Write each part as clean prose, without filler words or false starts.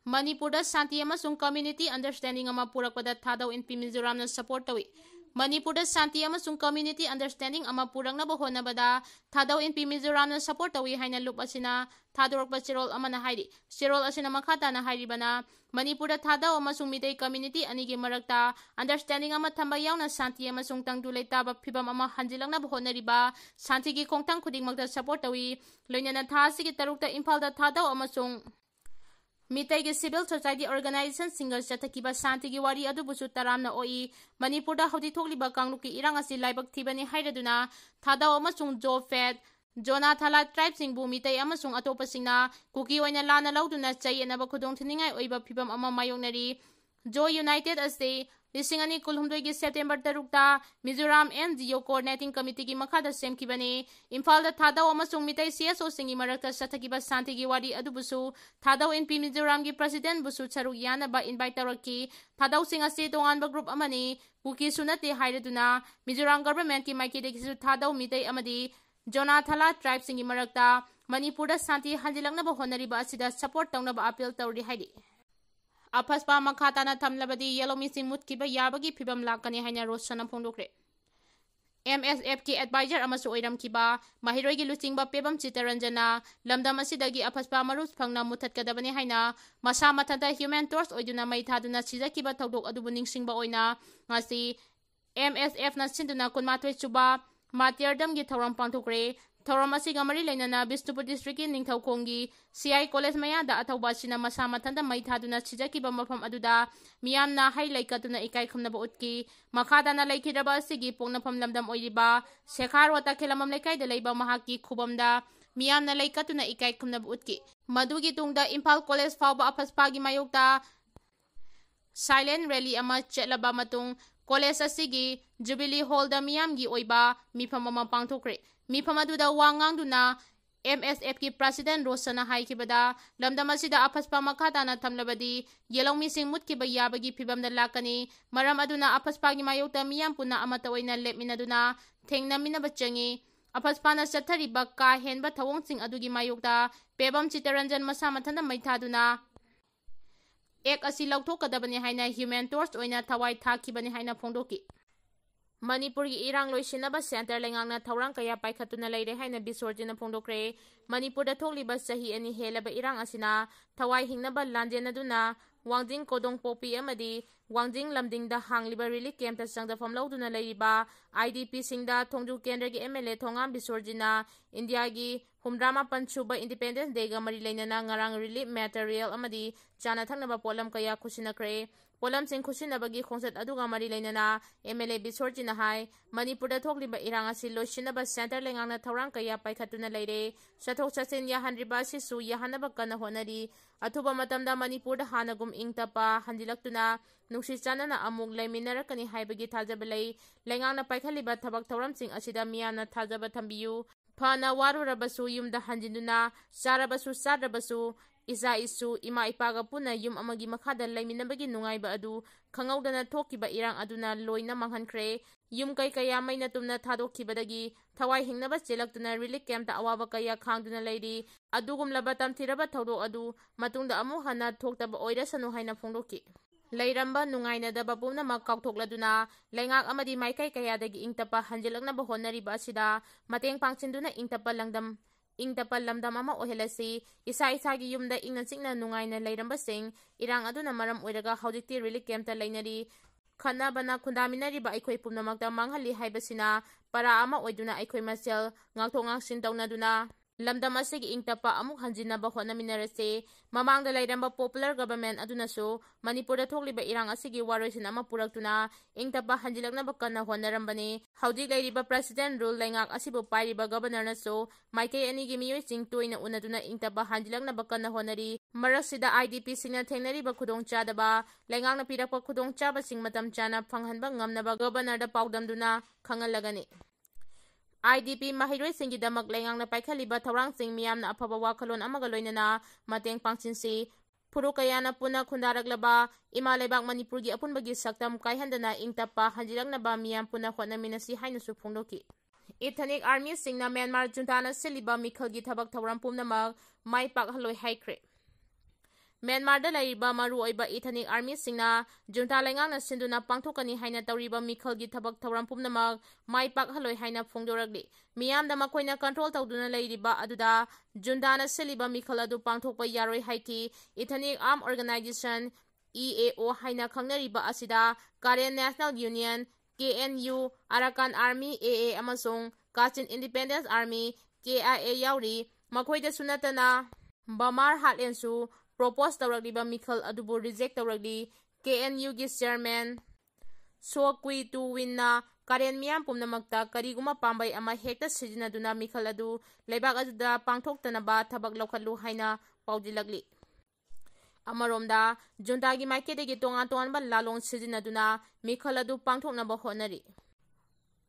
Manipurda Santi amasung community understanding ama purakpada Thadou inpi Mizoramna support tawi. Manipurda Santi amasung community understanding ama purangnaba honabada Thadou inpi Mizoramna support tawi haina lup asina Thadorokba chirol amana hairi. Chirol asina makhata na hairibana Manipurda Thadou amasung Mitai community anigi marakta understanding ama thamba yauna Santi amasung tangdu leitaba phibam ama hanjilangnaba honariba Santi gi khongtang khudingmakta support tawi. Loinana thasigi tarukta Imphalda Thadou amasung Mitai gi civil society organization single chatakiba Santi gi wari adubusu taramna oi Manipurda hodi thokliba kangluki irang asi laibak thibani hairaduna Thadou amasung job fed Jona Thala tribe singbu Mitai amasung atopa singna kuki oina lana lauduna chai enaba khudong thiningai oiba phibam ama mayoknari Jo United ase Lisingani Kulhumdoi gi September 3 Mizoram NGO coordinating committee gi makhada semkibani Imphalda Thadou amasung Mitai CSO singi marakta sathakiba Santi gi wari adubusu Thadou NP Mizoram gi president busu charuk Yana ba invite taraki Thadou singa se tonganba group amani kuki sunate hairaduna Mizoram government ki maikidegi su Thadou Mitai amadi Jona Thala tribe singi marakta Manipurda Santi hanjilangnaba honariba asida support tawnaba appeal tawri haidi AFSPA makhatana thamlabdi Yelhoumi sing mutkhib yabagi phibam lakani haina rosana phongdokre MSF ki advisor amasu oiramkiba mahiroi gi luchingba pebam chitaranjana lamdam asidagi AFSPA marus phangna muthatkadabani haina masa mathada human torch oiduna mai thaduna sijakiba tawdok adubu ningsingba oina ngasi MSF na sinduna kunmatwe chuba Matiardam gi thoram pangthokre thoram asiga mari leinana Bishnupur district ki ningthaukhongi CI college maya da athauba sina masa mathanda mai thaduna sijakiba mafam aduda miyamna hai laikatuna ikai khumnaba utki makhadana laikhiraba asigi pongnafam lamdam oiriba Shekhar wata khelamam laikai da leiba mahaki khubamda miyamna laikatuna ikai khumnaba utki madugi tungda Imphal college fauba AFSPA gi mayokta silent rally ama chetlaba matung College asigi Jubilee Hall da miyam gi oiba mifam ama pangthokre mifam aduda wangangduna MSF ki president Rosana haikibada lamdam asida AFSPA makhatana thamlabdi Yelhoumi sing mutkiba yabagi phibamda lakani maram aduna AFSPA gi mayokta miyam puna amata oina lepminaduna thengnaminaba changi AFSPA na chathariba ka henba thawong sing adugi mayokta pebam chitaranjan masa mathanda maithaduna ek asi lauthokadabani haina human torch oina thawai thakibani haina phongdoki Manipur gi irang loisinaba center lengangna thawrang kaya paikhatuna leire haina bisorjina phongdokre Manipur da thokliba sahi ani helaba irang asina thawai hingnaba lanjenaduna wangjing kodong popi amadi wangjing lamding da hangliba relief camp ta sangda famlauduna leiriba IDP singda thongju kendra gi MLA thongam bisorjina India gi humdrama panchuba Independence Day ga mari leinana ngarang relief material amadi chana thangnaba polam kaya khusinakre polam sing khusinabagi khongsat aduga mari leinana MLA bisorjina hai Manipur da thokliba irang asi loisinaba center lengangna thawrang kaya paikhatuna leire sathok chasin yahanriba sisu yahanaba kana honari athuba matamda Manipur da hanagum ingtapa handilaktuna nuksi chanana amuk leiminarakani haibagi thajaba lei lengangna paikhaliba thabak thawramsing asida miyamna thajaba thambiyu phana warurabasu yumda hanjinduna sarabasu sadrabasu isa isu ima ipaga puna yum amagi makhada leiminabagi nungaiba adu khangaudana thokiba irang aduna loina manghankhre yum kai kaya maina tumna thadokibadagi thawai hingnaba chelaktuna relief camp ta awaba kaya khangduna leiri adugumlaba tamthiraba thawdo adu matungda amu hana thoktaba oirasanu haina phongdoki Leiramba nungainadaba pumnamak kauthokladuna lengak amadi maikai kayadagi ingtapa hanjilaknaba honariba asida mateng pangchinduna ingtapa lamdam ama ohelasi isa isagi yumda ingna chingna nungaina leiramba sing irang aduna maram oiraga haujikti relief camp ta leinari khana bana khundaminariba aikhoi pumnamakta manghali haibasina para ama oiduna aikhoi masel ngakthongangsin tawnaduna lamdam asigi ingtapa amuk hanjinaba honaminarase mamangda leiramba popular government adunasu Manipurda thokliba irang asigi waroisin ama puraktuna ingtapa hanjilaknaba kana honarambani haujik leiriba president rule lengak asibu pairiba governor nasu maikei anigi Mioi sing toina unaduna ingtapa hanjilaknaba kana honari maraksida IDP singna thengnariba khudongchadaba lengakna pirakpa khudongchaba sing matam chana phanghanba ngamnaba governor da paudamduna khangalagani IDP mahiroi singi damak lengangna paikhaliba thawrang sing miyamna afaba wakhalon amaga loinana mateng pangchinsi phuru kayana puna khundaraklaba ima leibak Manipur gi apunbagi saktam kaihandana ingtapa hanjiraknaba miyam puna hotnaminasi hainasu phongdoki Ethnic Army singna Myanmar juntana siliba mikhal gi thabak thawram pumnamak mai pak haloi haikre Myanmar laiba maruoiba ethnic army singna junta lengang sinduna pangthokani haina tawriba mikhalgi thabak thawram pumnamak maipak haloi haina phongdoragli miyamda makoina control tawduna lairiba aduda jundana seliba mikhal adu pangthokpa yaroi haiki ethnic armed organization EAO haina khangnariba asida Karen National Union KNU Arakan Army AA amasung Kachin Independence Army KIA yauri makoida sunatana Bamar Hatlensu propose tawragliba mikhal adubu reject tawragli KNU gi chairman Sokui tu winna Karen miyam pumnamakta kariguma pambai ama hekta sijinaduna mikhal adu leibak aduda pangthoktanaba thabak lokhatlu haina paudilagli Amaromda juntagi maiketegi tongan ba lalong sijinaduna mikhal adu pangthoknaba honari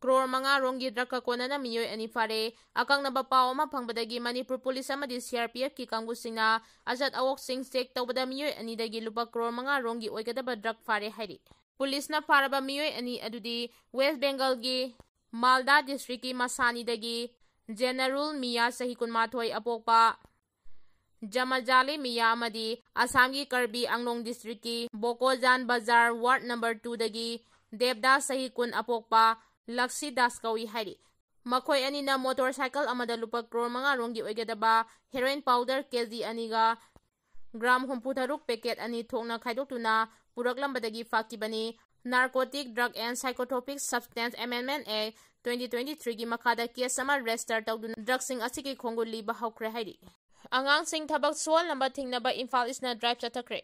Crore manga rongi draka konna na Mioi ani phare akang na bapaw ma phangbadagi Manipur police amadi CRPF ki kangbu singna ajat awok sing check tawbada Mioi ani dagi lupa crore manga rongi oigadaba drug phare hairi police na pharaba Mioi ani adudi West Bengal gi Malda district ki Masani dagi General Mia sahi kunmathoi apokpa Jamajali Mia amadi Assam gi Karbi Anglong district ki Bokojan Bazar ward number 2 dagi Devda sahi kun apokpa Laksi Das kawi hari Makoi ani na motorcycle amada lupa crore manga rongi oigadaba heroin powder kg aniga gram 63 packet ani thokna khaidokuna puraklambadagi fakibani Narcotic Drug and Psychotropic Substance Amendment Act 2023 gi makada case sama register tawduna drug sing asiki khonguli ba hawkre hari angang sing thabak sol namba thingnaba Imphal isna drive chatakre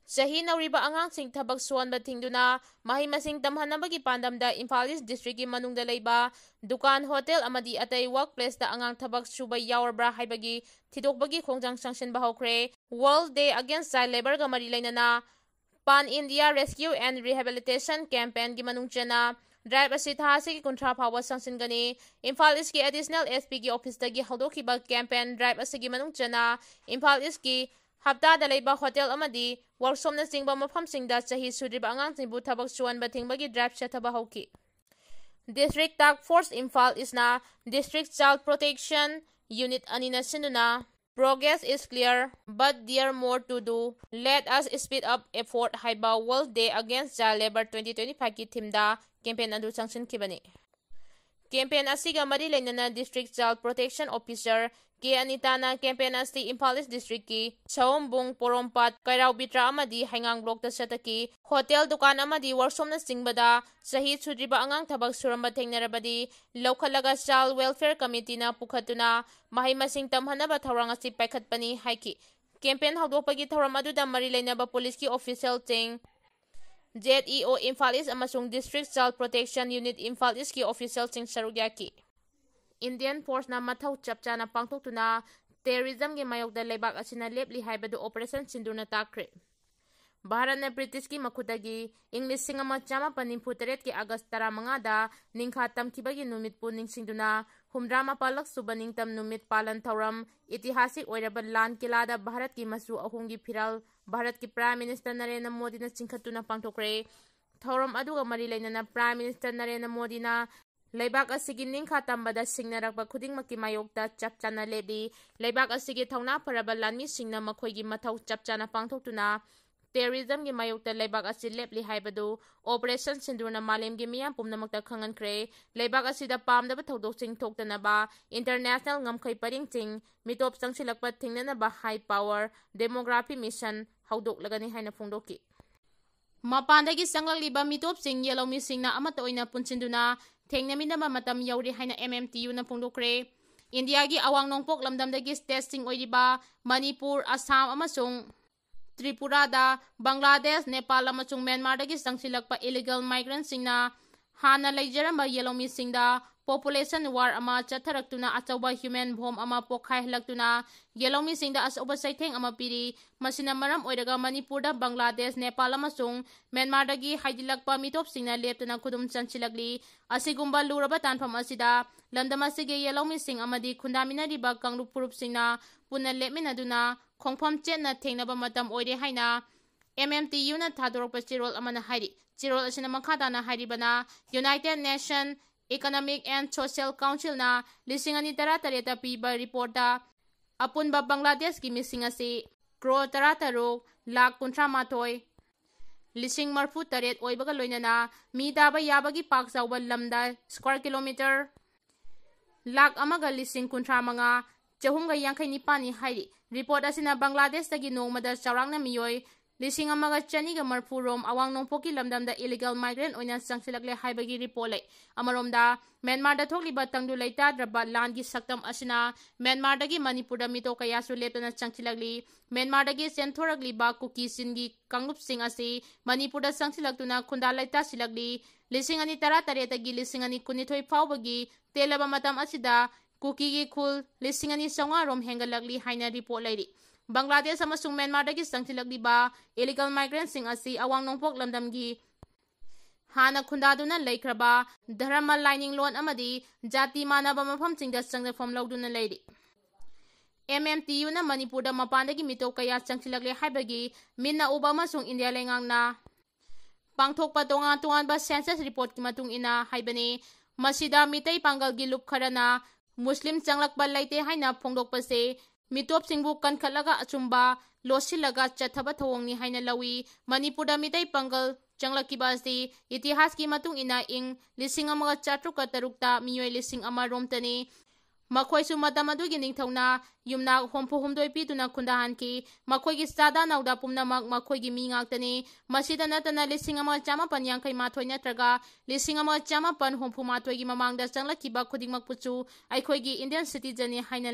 Sahi nauriba angang sing thabak suanba thingduna mahi masing tamhanabagi pandamda Imphal East district gi manungda leiba dukan hotel amadi atai workplace da angang thabak suba yawrbra haibagi thidokbagi khongjang sanction bahokre World Day Against Child Labor ga mari lainana Pan India Rescue and Rehabilitation Campaign gi manungchana drive asi thasi ki kunthra phawa sanction gani Imphal East ki additional SP gi office da gi hodokiba campaign drive asi gi manungchana Imphal East ki Hapta da leiba hotel amadi workshop na singba mafam singda chahi sudriba angang singbu thabak suan ba thingbagi drive chathaba hauki District Task Force Imphal isna District Child Protection Unit anina sinduna Progress is clear but there more to do let us speed up effort haiba World Day Against Child Labor 2025 ki thimda campaign adu sanction kibani campaign asiga mari lainana District Child Protection Officer K Anitana campaign asti Imphal East district ki Chaumbung Porompat Kairau Bitra amadi Haingang block ta sataki hotel dukan amadi workshop na singbada sahi sudriba angang thabak suramba thengnarabadi lokhalaga child welfare committee na pukhatuna mahi masing tamhanaba thawrang asi paikhatpani haiki campaign hawdopagi thawram aduda mari lainaba police ki official ting ZEO Imphal East amasung District Child Protection Unit Imphal East ki official ting sarugyaki Indian Force na mathau chapcha na pangtokuna terrorism gi mayokda lebak asina lepli haibadu operation sinduna takre Bharat na British ki makhutagi English singama chama panimpu teret ki August 15 da ningkha tamkibagi numit pu ningsingduna humdrama palak subaning tam numit palan thawram itihasik oiraba lan kilada Bharat ki masu ahungi phiral Bharat ki Prime Minister Narendra Modi na chingkhatuna pangtokre thawram aduga mari lainana Prime Minister Narendra Modi na Leibak asigi ningkha tambada singnarakba khudingmaki mayokta chapchana lebi leibak asigi thawna pharaba lanmi singna makhoigi mathau chapchana pangthoktuna terrorism gi mayokta leibak asi lepli haibadu operation sindurna malem gi miyam pumnamakta khangankre leibak asida pamdaba thodok sing thoktanaba international ngamkhai paring ting mitop sangsilakpa thingnanaba high power demography mission haudok lagani haina phongdoki mapandagi sanglaliba mitop sing Yelhoumi singna amata oina punsinduna Thengnamidaba matam yauri haina MMTU na phongdokre India gi awang nongpok lamdamdagi state sing oiriba Manipur Assam amasung Tripura da Bangladesh Nepal amasung Myanmar dagi sangsilakpa illegal migrants singna hana leijaramba Yelhoumi singda population war ama chatharaktuna achauba human bomb ama pokhai halaktuna Yelhoumi singda asoba saitheng ama piri masina maram oiraga Manipur da Bangladesh Nepal amasung Myanmar dagi haidilakpa mitop singna leptuna khudum chanchilakli asigumba luraba tanpham asida landama sige Yelhoumi sing amadi khundaminariba kanglup purup singna punna lepminaduna khongpham chetna thengnaba matam oire haina MMTU na thadorokpa chirol amana hairi chirol asina makhadana hairibana United Nations Economic and Social Council na 2013 piba report da apunba Bangladesh ki missing asi crore 13 lakh 38 lising marfu taret oibaga loinana mi daba yabagi pak chawba lamda square kilometer lakh amaga lising 35 chahumga yankai nipani hairi report asina Bangladesh tagi nongmada chawrangna Mioi lising amaga chaniga marfu rom awang nongpoki lamdamda illegal migrant oina sangsilakle haibagi report lay amaromda Myanmar da thokliba tangdu laita draba landgi saktam asina Myanmar dagi Manipur da mito kaya su leptana changsilakli Myanmar dagi senthoragli ba kuki singi kanglup sing asi Manipur da sangsilaktuna khunda laita silakli lising ani tara taretagi lising ani kunithoi phawbagi telaba matam asida kuki gi khul lising ani songa rom hengalakli haina report lairi Bangladesh amasung Myanmar dagi sangsilakli ba illegal migrant sing asi awang nongpok lamdamgi Hana khundaduna laikraba dharma lining loan amadi jati manaba mafam chingda changda form lauduna leire MMTU na Manipur da mapandagi mito kaya changsilakle haibagi minna uba masung India lengangna pangthokpa tongan ba census report ki matung ina haibani masida mitai pangal gi lup kharana muslim changlakba laite haina phongdokpa se mitop singbu kankhatlaga achumba losilaga chathaba thawongni haina lawi Manipur da mitai pangal changlakiba si itihas ki matung ina ing lising amaga chatruka tarukta Mioi lising ama romtani makhoi su matam adugi ningthawna yumna hompu humdoi pituna khundahan ki makhoi gi sada nauda pumnamak makhoi gi mi ngaktani masida natana lising ama chama pan yangkai mathoi natraga lising ama chama pan hompu mathoi gi mamangda changlakiba khudingmak puchu aikhoi gi Indian citizen ni haina